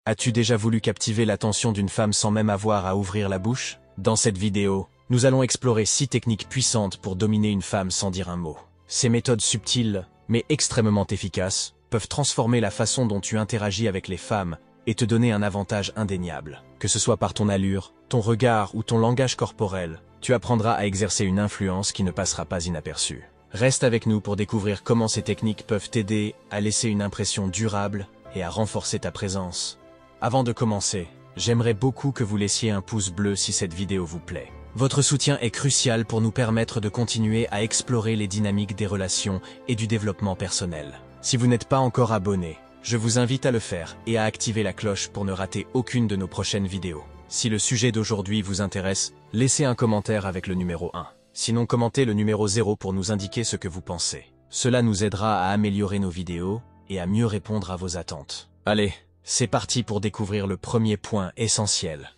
As-tu déjà voulu captiver l'attention d'une femme sans même avoir à ouvrir la bouche? Dans cette vidéo, nous allons explorer 6 techniques puissantes pour dominer une femme sans dire un mot. Ces méthodes subtiles, mais extrêmement efficaces, peuvent transformer la façon dont tu interagis avec les femmes et te donner un avantage indéniable. Que ce soit par ton allure, ton regard ou ton langage corporel, tu apprendras à exercer une influence qui ne passera pas inaperçue. Reste avec nous pour découvrir comment ces techniques peuvent t'aider à laisser une impression durable et à renforcer ta présence. Avant de commencer, j'aimerais beaucoup que vous laissiez un pouce bleu si cette vidéo vous plaît. Votre soutien est crucial pour nous permettre de continuer à explorer les dynamiques des relations et du développement personnel. Si vous n'êtes pas encore abonné, je vous invite à le faire et à activer la cloche pour ne rater aucune de nos prochaines vidéos. Si le sujet d'aujourd'hui vous intéresse, laissez un commentaire avec le numéro 1. Sinon, commentez le numéro 0 pour nous indiquer ce que vous pensez. Cela nous aidera à améliorer nos vidéos et à mieux répondre à vos attentes. Allez, c'est parti pour découvrir le premier point essentiel.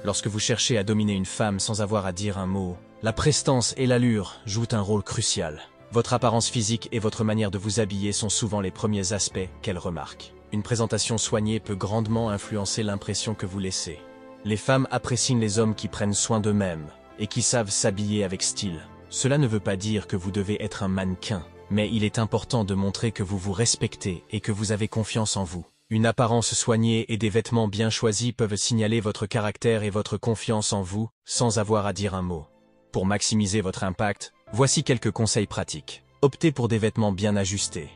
Lorsque vous cherchez à dominer une femme sans avoir à dire un mot, la prestance et l'allure jouent un rôle crucial. Votre apparence physique et votre manière de vous habiller sont souvent les premiers aspects qu'elle remarque. Une présentation soignée peut grandement influencer l'impression que vous laissez. Les femmes apprécient les hommes qui prennent soin d'eux-mêmes et qui savent s'habiller avec style. Cela ne veut pas dire que vous devez être un mannequin, mais il est important de montrer que vous vous respectez et que vous avez confiance en vous. Une apparence soignée et des vêtements bien choisis peuvent signaler votre caractère et votre confiance en vous, sans avoir à dire un mot. Pour maximiser votre impact, voici quelques conseils pratiques. Optez pour des vêtements bien ajustés.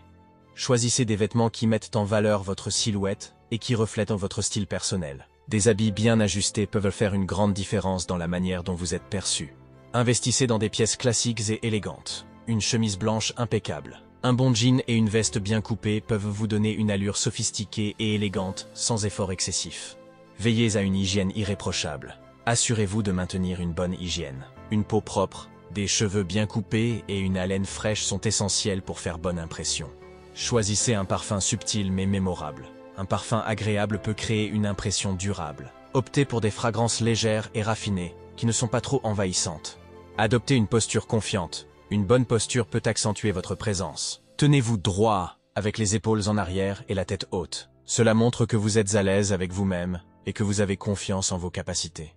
Choisissez des vêtements qui mettent en valeur votre silhouette et qui reflètent votre style personnel. Des habits bien ajustés peuvent faire une grande différence dans la manière dont vous êtes perçu. Investissez dans des pièces classiques et élégantes. Une chemise blanche impeccable, un bon jean et une veste bien coupée peuvent vous donner une allure sophistiquée et élégante sans effort excessif. Veillez à une hygiène irréprochable. Assurez-vous de maintenir une bonne hygiène. Une peau propre, des cheveux bien coupés et une haleine fraîche sont essentiels pour faire bonne impression. Choisissez un parfum subtil mais mémorable. Un parfum agréable peut créer une impression durable. Optez pour des fragrances légères et raffinées, qui ne sont pas trop envahissantes. Adoptez une posture confiante. Une bonne posture peut accentuer votre présence. Tenez-vous droit, avec les épaules en arrière et la tête haute. Cela montre que vous êtes à l'aise avec vous-même et que vous avez confiance en vos capacités.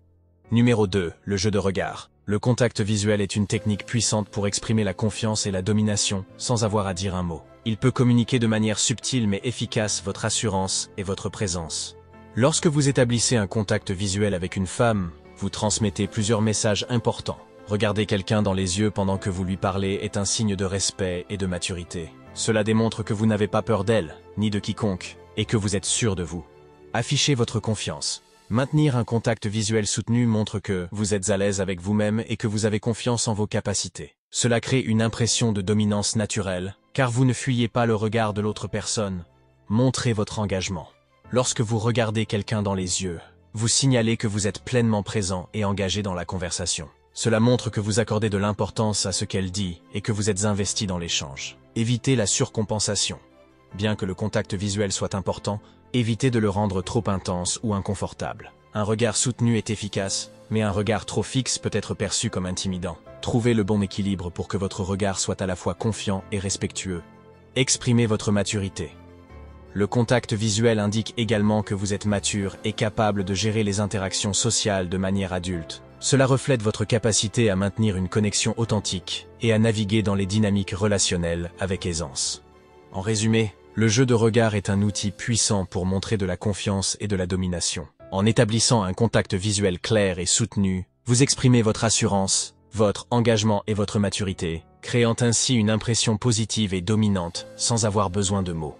Numéro 2, le jeu de regard. Le contact visuel est une technique puissante pour exprimer la confiance et la domination sans avoir à dire un mot. Il peut communiquer de manière subtile mais efficace votre assurance et votre présence. Lorsque vous établissez un contact visuel avec une femme, vous transmettez plusieurs messages importants. Regarder quelqu'un dans les yeux pendant que vous lui parlez est un signe de respect et de maturité. Cela démontre que vous n'avez pas peur d'elle, ni de quiconque, et que vous êtes sûr de vous. Affichez votre confiance. Maintenir un contact visuel soutenu montre que vous êtes à l'aise avec vous-même et que vous avez confiance en vos capacités. Cela crée une impression de dominance naturelle, car vous ne fuyez pas le regard de l'autre personne. Montrez votre engagement. Lorsque vous regardez quelqu'un dans les yeux, vous signalez que vous êtes pleinement présent et engagé dans la conversation. Cela montre que vous accordez de l'importance à ce qu'elle dit et que vous êtes investi dans l'échange. Évitez la surcompensation. Bien que le contact visuel soit important, évitez de le rendre trop intense ou inconfortable. Un regard soutenu est efficace, mais un regard trop fixe peut être perçu comme intimidant. Trouvez le bon équilibre pour que votre regard soit à la fois confiant et respectueux. Exprimez votre maturité. Le contact visuel indique également que vous êtes mature et capable de gérer les interactions sociales de manière adulte. Cela reflète votre capacité à maintenir une connexion authentique et à naviguer dans les dynamiques relationnelles avec aisance. En résumé, le jeu de regard est un outil puissant pour montrer de la confiance et de la domination. En établissant un contact visuel clair et soutenu, vous exprimez votre assurance, votre engagement et votre maturité, créant ainsi une impression positive et dominante sans avoir besoin de mots.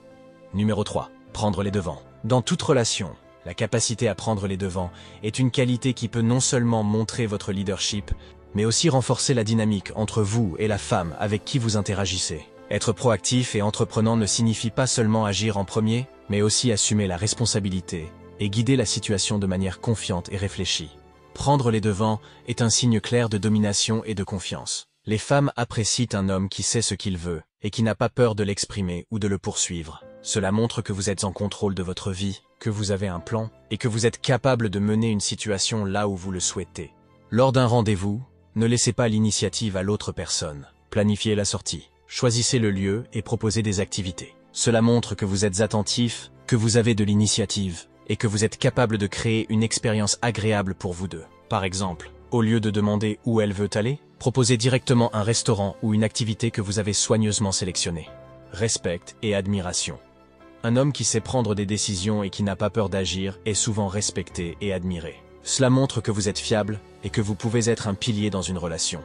Numéro 3. Prendre les devants. Dans toute relation, la capacité à prendre les devants est une qualité qui peut non seulement montrer votre leadership, mais aussi renforcer la dynamique entre vous et la femme avec qui vous interagissez. Être proactif et entreprenant ne signifie pas seulement agir en premier, mais aussi assumer la responsabilité et guider la situation de manière confiante et réfléchie. Prendre les devants est un signe clair de domination et de confiance. Les femmes apprécient un homme qui sait ce qu'il veut et qui n'a pas peur de l'exprimer ou de le poursuivre. Cela montre que vous êtes en contrôle de votre vie, que vous avez un plan et que vous êtes capable de mener une situation là où vous le souhaitez. Lors d'un rendez-vous, ne laissez pas l'initiative à l'autre personne. Planifiez la sortie. Choisissez le lieu et proposez des activités. Cela montre que vous êtes attentif, que vous avez de l'initiative et que vous êtes capable de créer une expérience agréable pour vous deux. Par exemple, au lieu de demander où elle veut aller, proposez directement un restaurant ou une activité que vous avez soigneusement sélectionnée. Respect et admiration. Un homme qui sait prendre des décisions et qui n'a pas peur d'agir est souvent respecté et admiré. Cela montre que vous êtes fiable et que vous pouvez être un pilier dans une relation.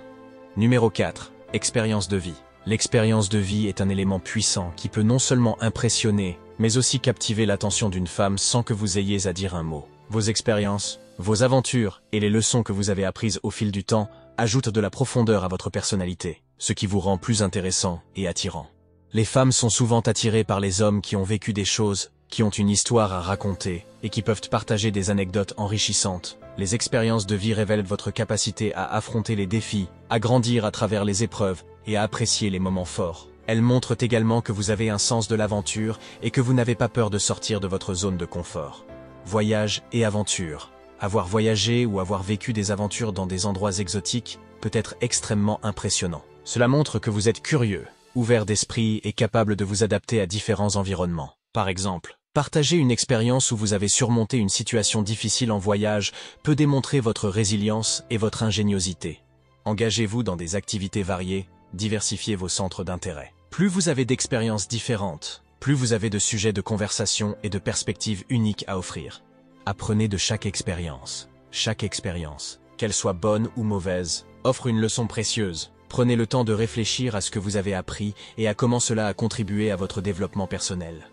Numéro 4. Expérience de vie. L'expérience de vie est un élément puissant qui peut non seulement impressionner, mais aussi captiver l'attention d'une femme sans que vous ayez à dire un mot. Vos expériences, vos aventures et les leçons que vous avez apprises au fil du temps ajoutent de la profondeur à votre personnalité, ce qui vous rend plus intéressant et attirant. Les femmes sont souvent attirées par les hommes qui ont vécu des choses, qui ont une histoire à raconter et qui peuvent partager des anecdotes enrichissantes. Les expériences de vie révèlent votre capacité à affronter les défis, à grandir à travers les épreuves et à apprécier les moments forts. Elles montrent également que vous avez un sens de l'aventure et que vous n'avez pas peur de sortir de votre zone de confort. Voyage et aventure. Avoir voyagé ou avoir vécu des aventures dans des endroits exotiques peut être extrêmement impressionnant. Cela montre que vous êtes curieux, ouvert d'esprit et capable de vous adapter à différents environnements. Par exemple, partager une expérience où vous avez surmonté une situation difficile en voyage peut démontrer votre résilience et votre ingéniosité. Engagez-vous dans des activités variées, diversifiez vos centres d'intérêt. Plus vous avez d'expériences différentes, plus vous avez de sujets de conversation et de perspectives uniques à offrir. Apprenez de chaque expérience. Chaque expérience, qu'elle soit bonne ou mauvaise, offre une leçon précieuse. Prenez le temps de réfléchir à ce que vous avez appris et à comment cela a contribué à votre développement personnel.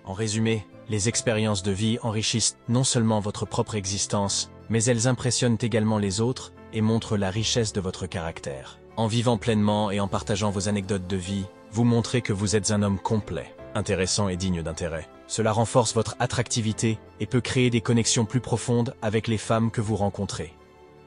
En résumé, les expériences de vie enrichissent non seulement votre propre existence, mais elles impressionnent également les autres et montrent la richesse de votre caractère. En vivant pleinement et en partageant vos anecdotes de vie, vous montrez que vous êtes un homme complet, intéressant et digne d'intérêt. Cela renforce votre attractivité et peut créer des connexions plus profondes avec les femmes que vous rencontrez.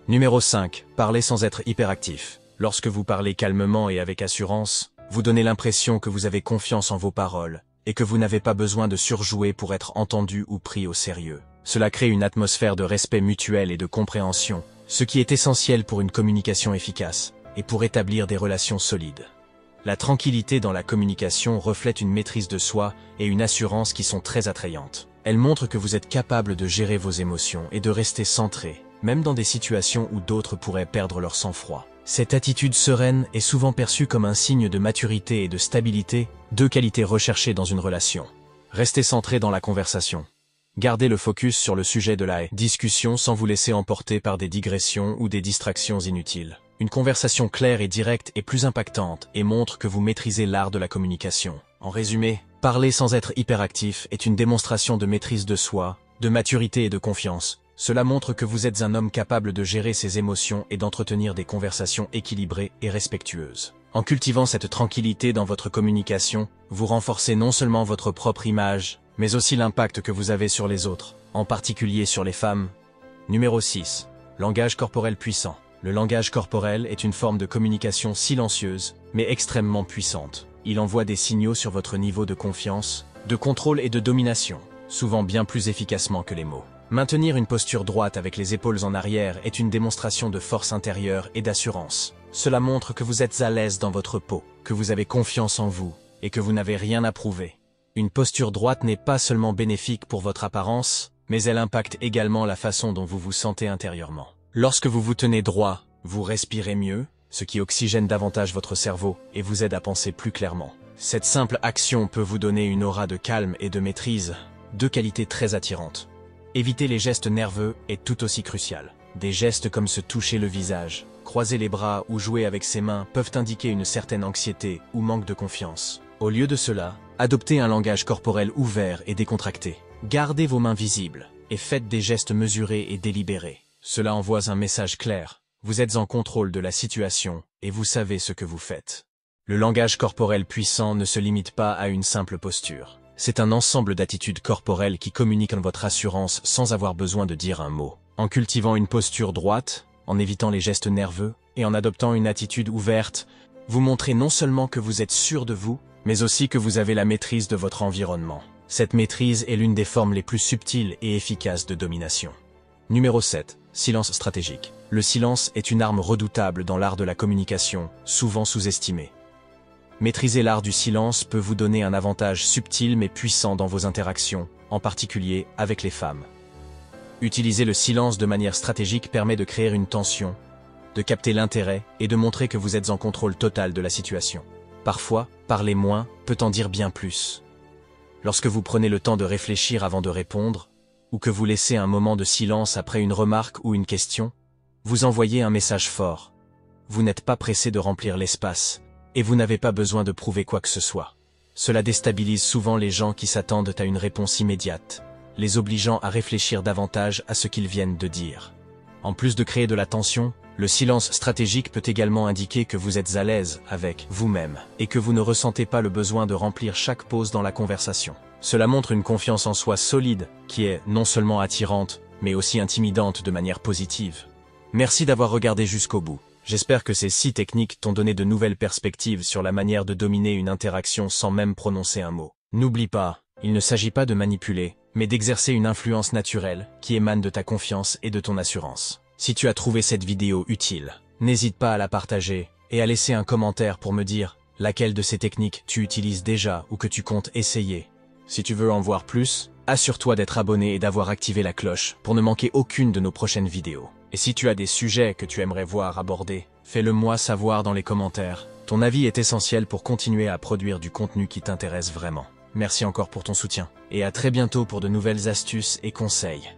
Numéro 5. Parlez sans être hyperactif. Lorsque vous parlez calmement et avec assurance, vous donnez l'impression que vous avez confiance en vos paroles et que vous n'avez pas besoin de surjouer pour être entendu ou pris au sérieux. Cela crée une atmosphère de respect mutuel et de compréhension, ce qui est essentiel pour une communication efficace et pour établir des relations solides. La tranquillité dans la communication reflète une maîtrise de soi et une assurance qui sont très attrayantes. Elle montre que vous êtes capable de gérer vos émotions et de rester centré, même dans des situations où d'autres pourraient perdre leur sang-froid. Cette attitude sereine est souvent perçue comme un signe de maturité et de stabilité, deux qualités recherchées dans une relation. Restez centré dans la conversation. Gardez le focus sur le sujet de la discussion sans vous laisser emporter par des digressions ou des distractions inutiles. Une conversation claire et directe est plus impactante et montre que vous maîtrisez l'art de la communication. En résumé, parler sans être hyperactif est une démonstration de maîtrise de soi, de maturité et de confiance. Cela montre que vous êtes un homme capable de gérer ses émotions et d'entretenir des conversations équilibrées et respectueuses. En cultivant cette tranquillité dans votre communication, vous renforcez non seulement votre propre image, mais aussi l'impact que vous avez sur les autres, en particulier sur les femmes. Numéro 6. Langage corporel puissant. Le langage corporel est une forme de communication silencieuse, mais extrêmement puissante. Il envoie des signaux sur votre niveau de confiance, de contrôle et de domination, souvent bien plus efficacement que les mots. Maintenir une posture droite avec les épaules en arrière est une démonstration de force intérieure et d'assurance. Cela montre que vous êtes à l'aise dans votre peau, que vous avez confiance en vous et que vous n'avez rien à prouver. Une posture droite n'est pas seulement bénéfique pour votre apparence, mais elle impacte également la façon dont vous vous sentez intérieurement. Lorsque vous vous tenez droit, vous respirez mieux, ce qui oxygène davantage votre cerveau et vous aide à penser plus clairement. Cette simple action peut vous donner une aura de calme et de maîtrise, deux qualités très attirantes. Éviter les gestes nerveux est tout aussi crucial. Des gestes comme se toucher le visage, croiser les bras ou jouer avec ses mains peuvent indiquer une certaine anxiété ou manque de confiance. Au lieu de cela, adoptez un langage corporel ouvert et décontracté. Gardez vos mains visibles et faites des gestes mesurés et délibérés. Cela envoie un message clair. Vous êtes en contrôle de la situation et vous savez ce que vous faites. Le langage corporel puissant ne se limite pas à une simple posture. C'est un ensemble d'attitudes corporelles qui communiquent votre assurance sans avoir besoin de dire un mot. En cultivant une posture droite, en évitant les gestes nerveux et en adoptant une attitude ouverte, vous montrez non seulement que vous êtes sûr de vous, mais aussi que vous avez la maîtrise de votre environnement. Cette maîtrise est l'une des formes les plus subtiles et efficaces de domination. Numéro 7. Silence stratégique. Le silence est une arme redoutable dans l'art de la communication, souvent sous-estimée. Maîtriser l'art du silence peut vous donner un avantage subtil mais puissant dans vos interactions, en particulier avec les femmes. Utiliser le silence de manière stratégique permet de créer une tension, de capter l'intérêt et de montrer que vous êtes en contrôle total de la situation. Parfois, parler moins peut en dire bien plus. Lorsque vous prenez le temps de réfléchir avant de répondre, ou que vous laissez un moment de silence après une remarque ou une question, vous envoyez un message fort. Vous n'êtes pas pressé de remplir l'espace, et vous n'avez pas besoin de prouver quoi que ce soit. Cela déstabilise souvent les gens qui s'attendent à une réponse immédiate, les obligeant à réfléchir davantage à ce qu'ils viennent de dire. En plus de créer de la tension, le silence stratégique peut également indiquer que vous êtes à l'aise avec vous-même et que vous ne ressentez pas le besoin de remplir chaque pause dans la conversation. Cela montre une confiance en soi solide qui est non seulement attirante, mais aussi intimidante de manière positive. Merci d'avoir regardé jusqu'au bout. J'espère que ces 6 techniques t'ont donné de nouvelles perspectives sur la manière de dominer une interaction sans même prononcer un mot. N'oublie pas, il ne s'agit pas de manipuler, mais d'exercer une influence naturelle qui émane de ta confiance et de ton assurance. Si tu as trouvé cette vidéo utile, n'hésite pas à la partager et à laisser un commentaire pour me dire laquelle de ces techniques tu utilises déjà ou que tu comptes essayer. Si tu veux en voir plus, assure-toi d'être abonné et d'avoir activé la cloche pour ne manquer aucune de nos prochaines vidéos. Et si tu as des sujets que tu aimerais voir abordés, fais-le moi savoir dans les commentaires. Ton avis est essentiel pour continuer à produire du contenu qui t'intéresse vraiment. Merci encore pour ton soutien, et à très bientôt pour de nouvelles astuces et conseils.